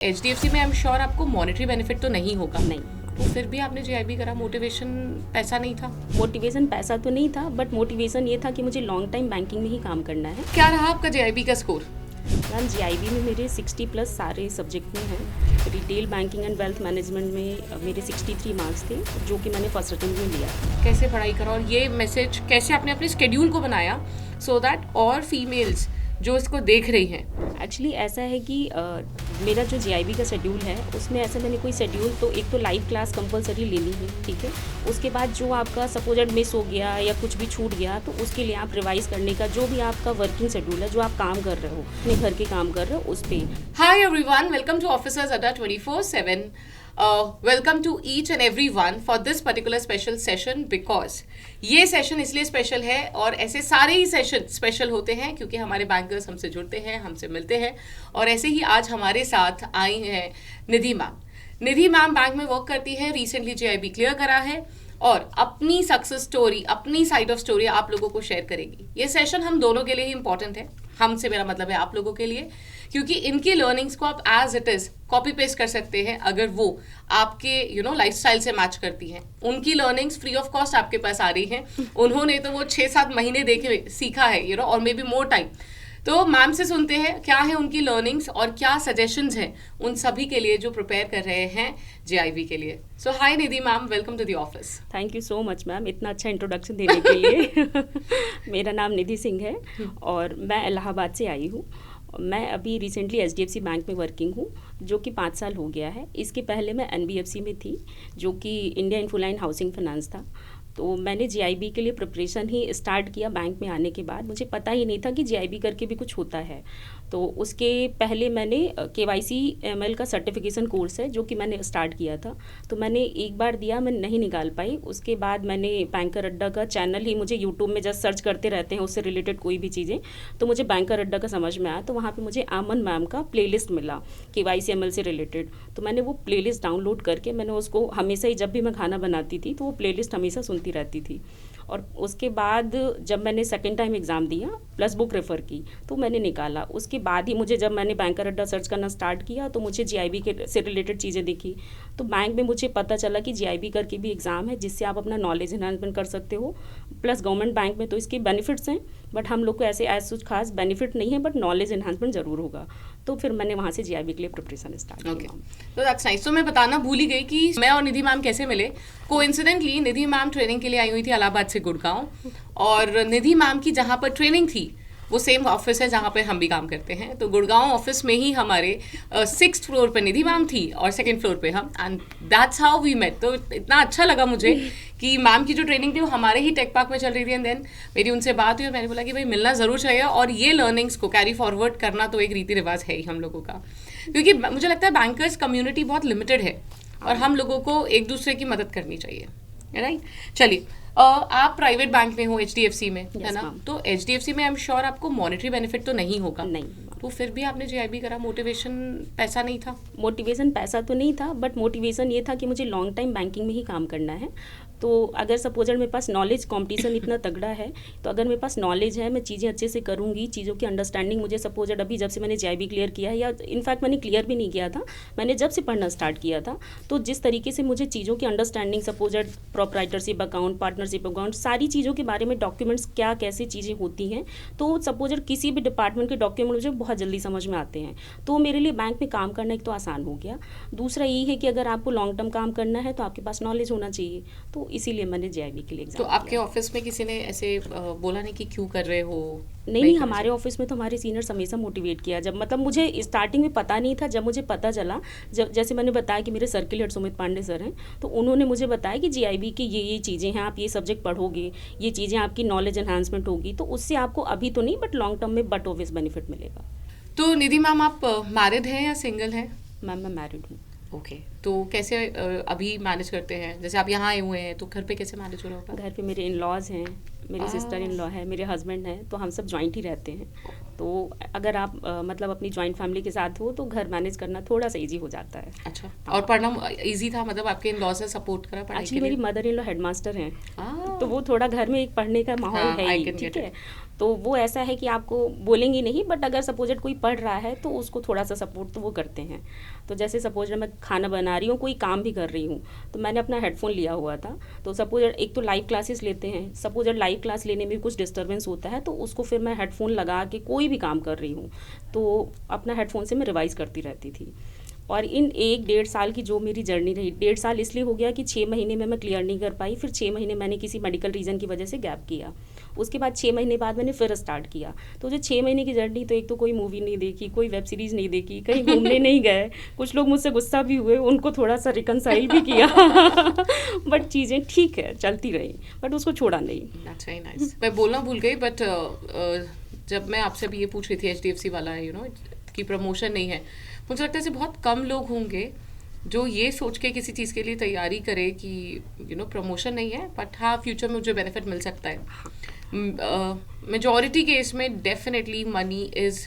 HDFC में I am sure आपको monetary benefit तो नहीं होगा। नहीं। तो फिर भी आपने JIB करा, मोटिवेशन पैसा नहीं था? मोटिवेशन पैसा तो नहीं था, बट मोटिवेशन ये था कि मुझे लॉन्ग टाइम बैंकिंग में ही काम करना है। क्या रहा आपका JIB का स्कोर? मैम JIB में मेरे 60 प्लस सारे सब्जेक्ट में हैं। Retail banking and wealth management में मेरे 63 मार्क्स थे, जो कि मैंने फर्स्ट अटेम्प्ट में लिया। कैसे पढ़ाई करा और ये मैसेज कैसे आपने अपने शेड्यूल को बनाया सो दैट और फीमेल्स जो इसको देख रही हैं? एक्चुअली ऐसा है कि मेरा जो JIB का शेड्यूल है उसमें ऐसा मैंने कोई शेड्यूल तो एक तो लाइव क्लास कंपलसरी लेनी है, ठीक है। उसके बाद जो आपका सपोजेड मिस हो गया या कुछ भी छूट गया तो उसके लिए आप रिवाइज करने का जो भी आपका वर्किंग शेड्यूल है, जो आप काम कर रहे हो, अपने घर के काम कर रहे हो, उस पर। Hi everyone, welcome to officers Adda 24/7. Welcome to each and every one for this particular special session, because ये सेशन इसलिए स्पेशल है और ऐसे सारे ही सेशन स्पेशल होते हैं क्योंकि हमारे बैंकर्स हमसे जुड़ते हैं, हमसे मिलते हैं। और ऐसे ही आज हमारे साथ आई हैं निधि मैम। निधि मैम बैंक में वर्क करती है, रिसेंटली JIB क्लियर करा है और अपनी सक्सेस स्टोरी, अपनी साइड ऑफ स्टोरी आप लोगों को शेयर करेगी। ये सेशन हम दोनों के लिए ही इंपॉर्टेंट है, हमसे मेरा मतलब है आप लोगों के लिए, क्योंकि इनकी लर्निंग्स को आप as it is copy paste कर सकते हैं अगर वो आपके लाइफस्टाइल से मैच करती हैं। उनकी लर्निंग्स फ्री ऑफ कॉस्ट आपके पास आ रही हैं। उन्होंने तो वो 6-7 महीने देखे सीखा है और मे बी मोर टाइम। तो मैम से सुनते हैं क्या है उनकी लर्निंग्स और क्या सजेशंस हैं उन सभी के लिए जो प्रिपेयर कर रहे हैं JIB के लिए। So hi Nidhi ma'am, welcome to the office. Thank you so much ma'am, इतना अच्छा इंट्रोडक्शन देने के लिए। मेरा नाम निधि सिंह है और मैं इलाहाबाद से आई हूँ। मैं अभी रिसेंटली HDFC बैंक में वर्किंग हूँ, जो कि 5 साल हो गया है। इसके पहले मैं NBFC में थी, जो कि इंडिया इन्फोलाइन हाउसिंग फाइनेंस था। तो मैंने JIB के लिए प्रिपरेशन ही स्टार्ट किया बैंक में आने के बाद। मुझे पता ही नहीं था कि JIB करके भी कुछ होता है। तो उसके पहले मैंने KYC ML का सर्टिफिकेशन कोर्स है, जो कि मैंने स्टार्ट किया था। तो मैंने एक बार दिया, मैं नहीं निकाल पाई। उसके बाद मैंने बैंकर अड्डा का चैनल ही, मुझे यूट्यूब में जस्ट सर्च करते रहते हैं उससे रिलेटेड कोई भी चीज़ें, तो मुझे बैंकर अड्डा का समझ में आया। तो वहाँ पर मुझे आमन मैम का प्लेलिस्ट मिला KYC ML से रिलेटेड। तो मैंने वो प्लेलिस्ट डाउनलोड करके मैंने उसको हमेशा ही, जब भी मैं खाना बनाती थी तो वो प्लेलिस्ट हमेशा सुनती रहती थी। और उसके बाद जब मैंने सेकेंड टाइम एग्ज़ाम दिया, प्लस बुक रेफ़र की, तो मैंने निकाला। उसके बाद ही मुझे, जब मैंने बैंकर अड्डा सर्च करना स्टार्ट किया तो मुझे JIB के से रिलेटेड चीज़ें दिखी। तो बैंक में मुझे पता चला कि JIB करके भी एग्ज़ाम है जिससे आप अपना नॉलेज इन्हांसमेंट कर सकते हो। प्लस गवर्नमेंट बैंक में तो इसके बेनिफिट्स हैं, बट हम लोग को ऐसे एज कुछ खास बेनिफिट नहीं है, बट नॉलेज इन्हांसमेंट ज़रूर होगा। तो फिर मैंने वहाँ से JIB के लिए प्रिपरेशन स्टार्ट किया। तो दैट्स नाइस। तो मैं बताना भूल ही गई कि मैं और निधि मैम कैसे मिले। कोइंसिडेंटली निधि मैम ट्रेनिंग के लिए आई हुई थी इलाहाबाद से गुड़गांव, और निधि मैम की जहाँ पर ट्रेनिंग थी वो सेम ऑफिस है जहाँ पे हम भी काम करते हैं। तो गुड़गांव ऑफिस में ही हमारे 6th फ्लोर पे निधि मैम थी और 2nd फ्लोर पे हम, and that's how we met. तो इतना अच्छा लगा मुझे कि मैम की जो ट्रेनिंग थी वो हमारे ही टेक पार्क में चल रही थी। एंड देन मेरी उनसे बात हुई और मैंने बोला कि भाई मिलना ज़रूर चाहिए, और ये लर्निंग्स को कैरी फॉरवर्ड करना तो एक रीति रिवाज है ही हम लोगों का, क्योंकि मुझे लगता है बैंकर्स कम्युनिटी बहुत लिमिटेड है और हम लोगों को एक दूसरे की मदद करनी चाहिए, राइट। चलिए, आप प्राइवेट बैंक में हो HDFC में, है ना? तो HDFC में आई एम श्योर आपको मॉनेटरी बेनिफिट तो नहीं होगा। नहीं। तो फिर भी आपने JIB करा, मोटिवेशन पैसा नहीं था? मोटिवेशन पैसा तो नहीं था, बट मोटिवेशन ये था कि मुझे लॉन्ग टाइम बैंकिंग में ही काम करना है। तो अगर सपोज मेरे पास नॉलेज, कंपटीशन इतना तगड़ा है, तो अगर मेरे पास नॉलेज है, मैं चीज़ें अच्छे से करूँगी, चीज़ों की अंडरस्टैंडिंग मुझे सपोज अभी जब से मैंने JIB क्लियर किया है, या इनफैक्ट मैंने क्लियर भी नहीं किया था, मैंने जब से पढ़ना स्टार्ट किया था, तो जिस तरीके से मुझे चीज़ों की understanding, suppose proprietorship account, partnership account, सारी चीज़ों के बारे में, डॉक्यूमेंट्स क्या कैसी चीज़ें होती हैं, तो सपोज किसी भी डिपार्टमेंट के डॉक्यूमेंट मुझे बहुत जल्दी समझ में आते हैं। तो मेरे लिए बैंक में काम करना एक तो आसान हो गया। दूसरा ये है कि अगर आपको लॉन्ग टर्म काम करना है तो आपके पास नॉलेज होना चाहिए। तो इसीलिए मैंने JIB के लिए एग्जाम। तो आपके ऑफिस में किसी ने ऐसे बोला नहीं कि क्यों कर रहे हो? नहीं, हमारे ऑफिस में तो हमारे सीनियर्स हमेशा मोटिवेट किया। जब मतलब मुझे स्टार्टिंग में पता नहीं था, जब मुझे पता चला, जब जैसे मैंने बताया कि मेरे circle head Sumit Pandey sir हैं, तो उन्होंने मुझे बताया कि JIB की ये चीज़ें हैं, आप ये सब्जेक्ट पढ़ोगे, ये चीज़ें आपकी नॉलेज एनहांसमेंट होगी, तो उससे आपको अभी तो नहीं बट लॉन्ग टर्म में बट ऑब्वियस बेनिफिट मिलेगा। तो निधि मैम, आप मैरिड हैं या सिंगल हैं? मैम मैं मैरिड हूँ। ओके। तो कैसे अभी मैनेज करते हैं? जैसे आप यहाँ आए हुए हैं तो घर पे कैसे मैनेज हो रहा होगा? घर पे मेरे इन लॉज हैं, मेरी सिस्टर इन लॉ है, मेरे हस्बैंड हैं, तो हम सब जॉइंट ही रहते हैं। तो अगर आप मतलब अपनी जॉइंट फैमिली के साथ हो तो घर मैनेज करना थोड़ा सा इजी हो जाता है। अच्छा, और पढ़ना इजी था, मतलब आपके इन लॉ से सपोर्ट करा पढ़ाई के एक्चुअली लिए? मेरी मदर इन लॉ हेडमास्टर हैं, तो वो थोड़ा घर में एक पढ़ने का माहौल हाँ, है I ही, can ठीक get है। तो वो ऐसा है कि आपको बोलेंगे नहीं, बट अगर सपोजेड कोई पढ़ रहा है तो उसको थोड़ा सा सपोर्ट तो वो करते हैं। तो जैसे सपोज मैं खाना बना रही हूँ, कोई काम भी कर रही हूँ, तो मैंने अपना हेडफोन लिया हुआ था, तो सपोज एक तो लाइव क्लासेस लेते हैं, सपोज लाइव क्लास लेने में कुछ डिस्टर्बेंस होता है तो उसको फिर मैं हेडफोन लगा के कोई भी काम कर रही हूँ तो अपना हेडफोन से मैं रिवाइज़ करती रहती थी। और इन 1-1.5 साल की जो मेरी जर्नी रही, 1.5 साल इसलिए हो गया कि 6 महीने में मैं क्लियर नहीं कर पाई, फिर 6 महीने मैंने किसी मेडिकल रीज़न की वजह से गैप किया। उसके बाद 6 महीने बाद मैंने फिर स्टार्ट किया। तो जो 6 महीने की जर्नी, तो एक तो कोई मूवी नहीं देखी, कोई वेब सीरीज़ नहीं देखी, कहीं घूमने नहीं गए, कुछ लोग मुझसे गुस्सा भी हुए, उनको थोड़ा सा रिकनसाइल भी किया बट चीज़ें ठीक है, चलती रही, बट उसको छोड़ा नहीं। That's very nice. मैं बोलना भूल गई, बट जब मैं आपसे भी ये पूछ रही थी HDFC वाला कि प्रमोशन नहीं है, मुझे लगता है ऐसे बहुत कम लोग होंगे जो ये सोच के किसी चीज़ के लिए तैयारी करे कि प्रमोशन नहीं है, बट हाँ फ्यूचर में मुझे बेनिफिट मिल सकता है। मेजॉरिटी केस में definitely money is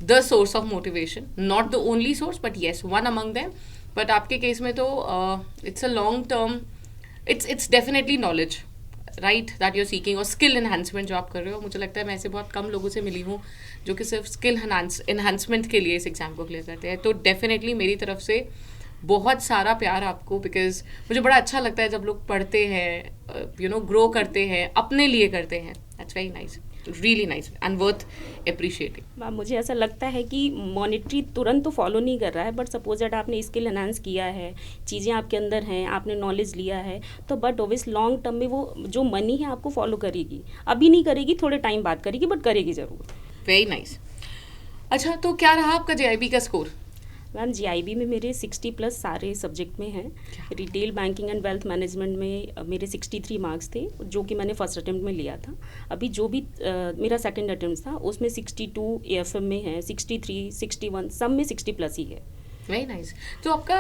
the source of motivation, not the only source, but yes one among them. But आपके केस में तो it's a long term, it's definitely knowledge, right, that you are seeking, और skill enhancement जो आप कर रहे हो। मुझे लगता है मैं ऐसे बहुत कम लोगों से मिली हूँ जो कि सिर्फ स्किल एनहांसमेंट के लिए इस एग्ज़ाम को क्लियर करते हैं। तो डेफिनेटली मेरी तरफ से बहुत सारा प्यार आपको, बिकॉज मुझे बड़ा अच्छा लगता है जब लोग पढ़ते हैं, ग्रो करते हैं, अपने लिए करते हैं। That's very nice, really nice and worth appreciating. Ma'am मुझे ऐसा लगता है कि मॉनिटरी तुरंत तो फॉलो नहीं कर रहा है, बट सपोज दैट आपने स्किल एनहांस किया है, चीज़ें आपके अंदर हैं, आपने नॉलेज लिया है, तो बट ऑब्वियस लॉन्ग टर्म में वो जो मनी है आपको फॉलो करेगी। अभी नहीं करेगी, थोड़े टाइम बाद करेगी, बट करेगी ज़रूर। Very nice. अच्छा, तो क्या रहा आपका JIB का स्कोर? मैम JIB में मेरे 60+ सारे सब्जेक्ट में हैं। Retail banking and wealth management में मेरे 63 मार्क्स थे, जो कि मैंने फर्स्ट अटेम्प्ट में लिया था। अभी जो भी मेरा सेकंड अटेम्प्ट था उसमें 62 AFM में है, 63, 61, सब में 60+ ही है। Very nice. तो आपका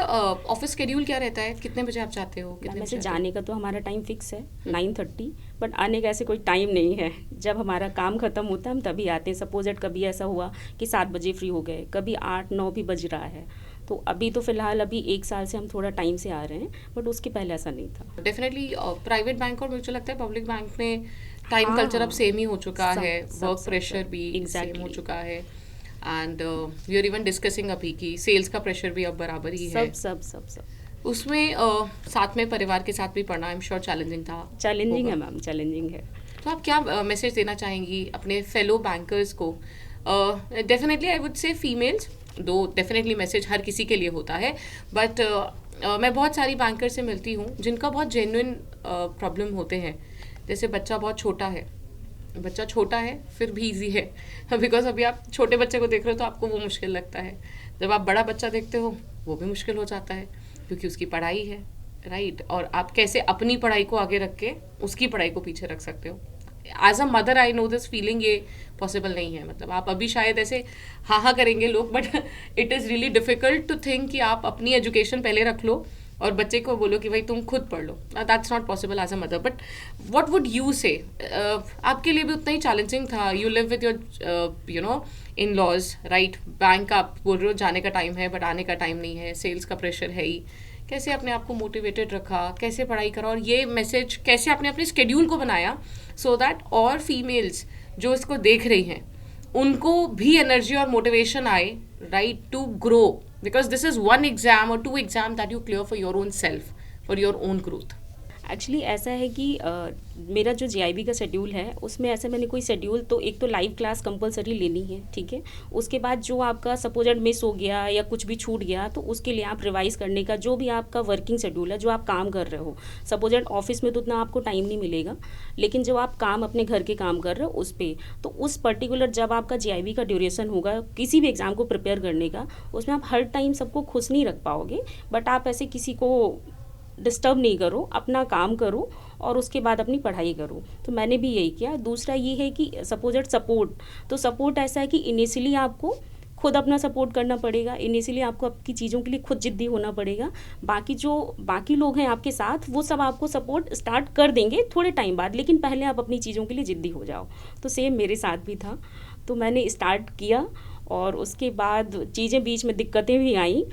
ऑफिस शेड्यूल क्या रहता है? कितने बजे आप जाते हो? कितने वैसे बजे जाने का तो हमारा टाइम फिक्स है 9:30, बट आने का ऐसे कोई टाइम नहीं है। जब हमारा काम ख़त्म होता है हम तभी आते हैं। सपोज एट कभी ऐसा हुआ कि 7 बजे फ्री हो गए, कभी 8-9 भी बज रहा है। तो अभी तो फ़िलहाल अभी 1 साल से हम थोड़ा टाइम से आ रहे हैं, बट उसके पहले ऐसा नहीं था। डेफिनेटली प्राइवेट बैंक और मुझे लगता है पब्लिक बैंक में टाइम हाँ, कल्चर अब सेम ही हो चुका सब- है, सब- वर्क सब- प्रेशर सब, भी सेम हो exactly। चुका है, and we are even discussing अभी कि सेल्स का प्रेशर भी अब बराबर ही है। सब उसमें साथ में परिवार के साथ भी पढ़ना आई एम श्योर चैलेंजिंग था। चैलेंजिंग है मैम, चैलेंजिंग है। तो आप क्या मैसेज देना चाहेंगी अपने फेलो बैंकर्स को? डेफिनेटली आई वुड से फीमेल्स, दो डेफिनेटली मैसेज हर किसी के लिए होता है, बट मैं बहुत सारी बैंकर से मिलती हूँ जिनका बहुत जेन्युइन प्रॉब्लम होते हैं। जैसे बच्चा बहुत छोटा है फिर भी इजी है बिकॉज अभी आप छोटे बच्चे को देख रहे हो तो आपको वो मुश्किल लगता है, जब आप बड़ा बच्चा देखते हो वो भी मुश्किल हो जाता है क्योंकि उसकी पढ़ाई है, राइट, और आप कैसे अपनी पढ़ाई को आगे रख के उसकी पढ़ाई को पीछे रख सकते हो। As a mother I know this feeling, ये पॉसिबल नहीं है। मतलब आप अभी शायद ऐसे हाँ करेंगे लोग, but it is really difficult to think कि आप अपनी एजुकेशन पहले रख लो और बच्चे को बोलो कि भाई तुम खुद पढ़ लो। That's not possible as a mother, but what would you say? आपके लिए भी उतना ही चैलेंजिंग था। You live with your in laws, right, bank आप बोल रहे हो जाने का टाइम है बट आने का टाइम नहीं है, सेल्स का प्रेशर है ही। कैसे अपने आप को मोटिवेटेड रखा, कैसे पढ़ाई करा, और ये मैसेज कैसे आपने अपने स्केड्यूल को बनाया सो दैट और फीमेल्स जो इसको देख रही हैं उनको भी एनर्जी और मोटिवेशन आए, right, to grow, because this is one exam or 2 exam that you clear for your own self, for your own growth. Actually ऐसा है कि मेरा जो JIB का शेड्यूल है उसमें ऐसे मैंने कोई शेड्यूल, तो एक तो लाइव क्लास कंपलसरी लेनी है, ठीक है। उसके बाद जो आपका सपोजेड मिस हो गया या कुछ भी छूट गया तो उसके लिए आप रिवाइज करने का जो भी आपका वर्किंग शेड्यूल है, जो आप काम कर रहे हो, सपोजेड ऑफिस में तो उतना आपको टाइम नहीं मिलेगा, लेकिन जब आप काम अपने घर के काम कर रहे हो उस पर, तो उस पर्टिकुलर जब आपका JIB का ड्यूरेशन होगा किसी भी एग्ज़ाम को प्रिपेयर करने का, उसमें आप हर टाइम सबको खुश नहीं रख पाओगे, बट आप ऐसे किसी को डिस्टर्ब नहीं करो, अपना काम करो और उसके बाद अपनी पढ़ाई करो। तो मैंने भी यही किया। दूसरा ये है कि सपोजेड सपोर्ट, तो सपोर्ट ऐसा है कि इनिशियली आपको खुद अपना सपोर्ट करना पड़ेगा। इनिशियली आपको आपकी चीज़ों के लिए खुद जिद्दी होना पड़ेगा। बाकी लोग हैं आपके साथ, वो सब आपको सपोर्ट स्टार्ट कर देंगे थोड़े टाइम बाद, लेकिन पहले आप अपनी चीज़ों के लिए जिद्दी हो जाओ। तो सेम मेरे साथ भी था। तो मैंने स्टार्ट किया और उसके बाद चीज़ें बीच में दिक्कतें भी आई।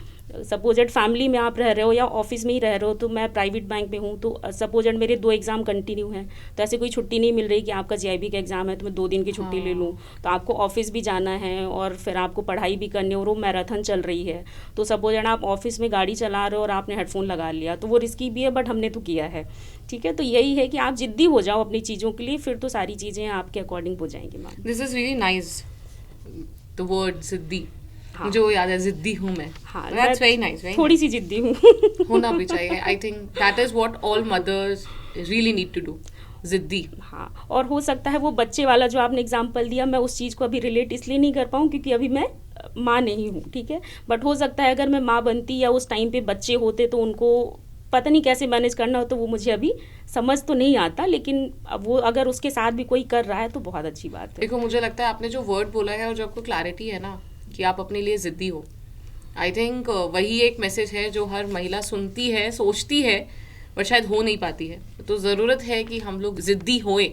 सपोजड फैमिली में आप रह रहे हो या ऑफिस में ही रह रहे हो, तो मैं प्राइवेट बैंक में हूँ, तो सपोजड मेरे 2 एग्ज़ाम कंटिन्यू हैं, तो ऐसे कोई छुट्टी नहीं मिल रही कि आपका जीआईबी का एग्ज़ाम है तो मैं 2 दिन की छुट्टी ले लूँ। तो आपको ऑफिस भी जाना है और फिर आपको पढ़ाई भी करनी है, और वो मैराथन चल रही है। तो सपोजड आप ऑफिस में गाड़ी चला रहे हो और आपने हेडफोन लगा लिया, तो वो रिस्की भी है, बट हमने तो किया है। ठीक है, तो यही है कि आप जिद्दी हो जाओ अपनी चीज़ों के लिए, फिर तो सारी चीज़ें आपके अकॉर्डिंग हो जाएंगी। Ma'am, this is really nice, the word जिद्दी। हाँ। मुझे वो याद है, जिद्दी हूँ मैं। हाँ, दैट्स वेरी नाइस, थोड़ी सी जिद्दी हूँ। होना भी चाहिए। I think that is what all mothers really need to do, जिद्दी। हाँ, और हो सकता है वो बच्चे वाला जो आपने एग्जांपल दिया, मैं उस चीज़ को अभी रिलेट इसलिए नहीं कर पाऊँ क्योंकि अभी मैं माँ नहीं हूँ। ठीक है, बट हो सकता है अगर मैं माँ बनती या उस टाइम पे बच्चे होते तो उनको पता नहीं कैसे मैनेज करना हो, तो वो मुझे अभी समझ तो नहीं आता, लेकिन अब वो अगर उसके साथ भी कोई कर रहा है तो बहुत अच्छी बात है। देखो, मुझे लगता है आपने जो वर्ड बोला है और जो आपको क्लैरिटी है ना कि आप अपने लिए जिद्दी हो, आई थिंक वही एक मैसेज है जो हर महिला सुनती है, सोचती है, पर शायद हो नहीं पाती है। तो ज़रूरत है कि हम लोग ज़िद्दी होए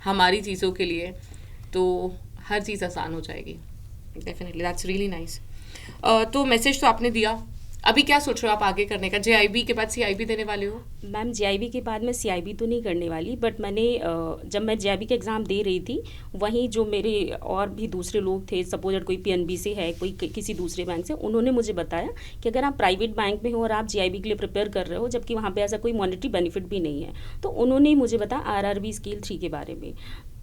हमारी चीज़ों के लिए, तो हर चीज़ आसान हो जाएगी। Definitely, that's really nice. तो मैसेज तो आपने दिया, अभी क्या सोच रहे हो आप आगे करने का? जेआईबी के बाद सीआईबी देने वाले हो? मैम, जेआईबी के बाद मैं सीआईबी तो नहीं करने वाली, बट मैंने जब मैं जेआईबी का एग्ज़ाम दे रही थी, वहीं जो मेरे और भी दूसरे लोग थे, सपोज कोई पीएनबी से है, कोई किसी दूसरे बैंक से, उन्होंने मुझे बताया कि अगर आप प्राइवेट बैंक में हो और आप जेआईबी के लिए प्रिपेयर कर रहे हो, जबकि वहाँ पे ऐसा कोई मॉनेटरी बेनिफिट भी नहीं है, तो उन्होंने मुझे बताया आरआरबी स्केल 3 के बारे में।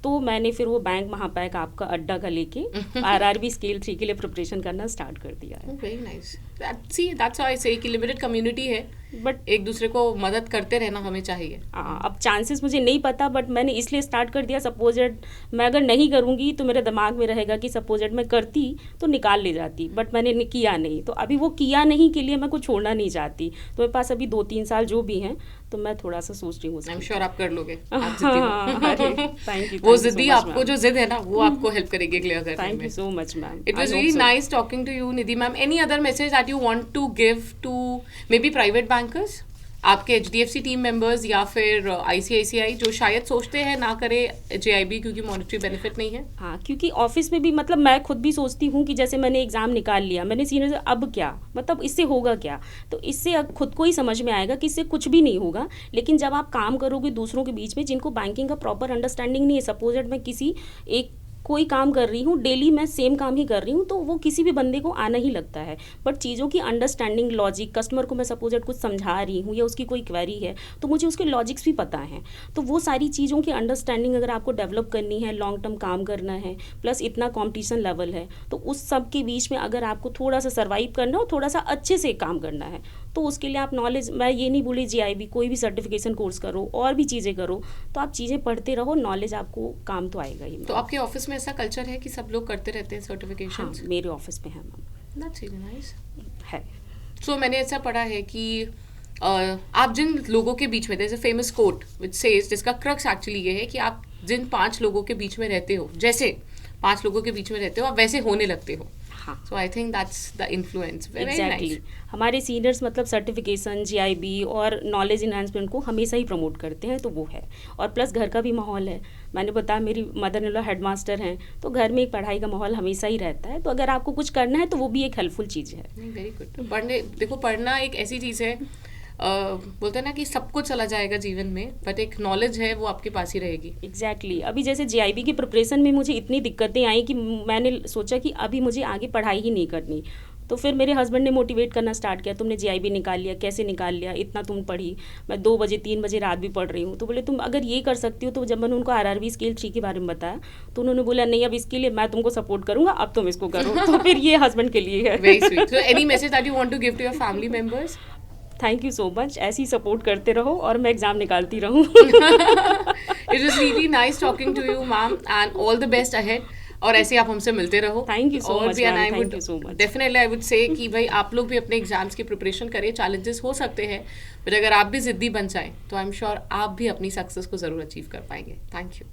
तो मैंने फिर वो बैंक महापैक आपका अड्डा का लेके आरआरबी स्केल 3 के लिए प्रिपरेशन करना स्टार्ट कर दिया है। Very nice. That's why I से कि लिमिटेड कम्युनिटी है, बट एक दूसरे को मदद करते रहना हमें चाहिए। अब चांसेस मुझे नहीं पता, बट मैंने इसलिए स्टार्ट कर दिया, सपोजेड मैं अगर नहीं करूँगी तो मेरे दिमाग में रहेगा कि सपोजेड मैं करती तो निकाल ले जाती, बट मैंने किया नहीं। तो अभी वो किया नहीं के लिए मैं कुछ छोड़ना नहीं चाहती, तो मेरे पास अभी 2-3 साल जो भी हैं, तो मैं थोड़ा सा सोच रही हूँ। आई एम श्योर आप कर लोगे। Thank you. वो जिद्दी आपको, जो जिद है ना, वो आपको हेल्प करेगी क्लियर करने में। Thank you so much ma'am. It was really nice talking to you Nidhi ma'am. Any other message that you want to give to maybe private bankers, आपके एचडीएफसी टीम मेंबर्स या फिर ICICI जो शायद सोचते हैं ना करे जेआईबी क्योंकि मॉनेटरी बेनिफिट नहीं है? हाँ, क्योंकि ऑफिस में भी मतलब मैं खुद भी सोचती हूँ कि जैसे मैंने एग्ज़ाम निकाल लिया, मैंने सीनियर से अब क्या, मतलब इससे होगा क्या? तो इससे अब खुद को ही समझ में आएगा कि इससे कुछ भी नहीं होगा। लेकिन जब आप काम करोगे दूसरों के बीच में जिनको बैंकिंग का प्रॉपर अंडरस्टैंडिंग नहीं है, सपोजेड मैं किसी एक कोई काम कर रही हूँ, डेली मैं सेम काम ही कर रही हूँ, तो वो किसी भी बंदे को आना ही लगता है। बट चीज़ों की अंडरस्टैंडिंग, लॉजिक, कस्टमर को मैं सपोजेड कुछ समझा रही हूँ या उसकी कोई क्वेरी है, तो मुझे उसके लॉजिक्स भी पता हैं। तो वो सारी चीज़ों की अंडरस्टैंडिंग अगर आपको डेवलप करनी है, लॉन्ग टर्म काम करना है, प्लस इतना कॉम्पिटिशन लेवल है, तो उस सब के बीच में अगर आपको थोड़ा सा सर्वाइव करना हो, थोड़ा सा अच्छे से काम करना है, तो उसके लिए आप नॉलेज, मैं ये नहीं बोली जेआईबी, कोई भी सर्टिफिकेशन कोर्स करो और भी चीज़ें करो, तो आप चीज़ें पढ़ते रहो, नॉलेज आपको काम तो आएगा ही। तो आपके ऑफिस में ऐसा कल्चर है कि सब लोग करते रहते हैं सर्टिफिकेशन? हाँ, मेरे ऑफिस में है मैम। दैट्स रियली नाइस है। सो मैंने ऐसा पढ़ा है कि आप जिन लोगों के बीच में, there is a famous quote which says, जिसका क्रक्स एक्चुअली ये है कि आप जिन 5 लोगों के बीच में रहते हो, जैसे 5 लोगों के बीच में रहते हो, आप वैसे होने लगते हो। हाँ, so I think that's the influence. Exactly. हमारे सीनियर्स मतलब सर्टिफिकेशन, जीआईबी और नॉलेज इन्हांसमेंट को हमेशा ही प्रमोट करते हैं, तो वो है। और प्लस घर का भी माहौल है, मैंने बताया मेरी मदर इन लॉ हेडमास्टर हैं, तो घर में एक पढ़ाई का माहौल हमेशा ही रहता है, तो अगर आपको कुछ करना है तो वो भी एक हेल्पफुल चीज़ है। Very good. पढ़ने, देखो पढ़ना एक ऐसी चीज़ है, बोलते हैं ना कि सब कुछ चला जाएगा जीवन में, बट एक नॉलेज है वो आपके पास ही रहेगी। एग्जैक्टली। अभी जैसे जेआईबी की प्रिपरेशन में मुझे इतनी दिक्कतें आई कि मैंने सोचा कि अभी मुझे आगे पढ़ाई ही नहीं करनी, तो फिर मेरे हस्बैंड ने मोटिवेट करना स्टार्ट किया, तुमने जेआईबी निकाल लिया, कैसे निकाल लिया, इतना तुम पढ़ी। मैं 2 बजे 3 बजे रात भी पढ़ रही हूँ, तो बोले तुम अगर ये कर सकती हो, तो जब मैंने उनको आरआरबी स्केल 3 के बारे में बताया, तो उन्होंने बोला नहीं, अब इसके लिए मैं तुमको सपोर्ट करूँगा, अब तुम इसको करो। तो फिर ये हस्बैंड के लिए है। Very sweet. So any message that you want to give to your family members? Thank you so much, ऐसे ही सपोर्ट करते रहो और मैं एग्जाम निकालती रहूँ। It was really nice talking to you ma'am, and all the best ahead. और ऐसे आप हमसे मिलते रहो। Thank you so much, thank you so much. Definitely I would say कि भाई आप लोग भी अपने एग्जाम्स की प्रिपरेशन करें, चैलेंजेस हो सकते हैं, बट अगर आप भी जिद्दी बन जाएं तो आई एम श्योर आप भी अपनी सक्सेस को ज़रूर अचीव कर पाएंगे। Thank you.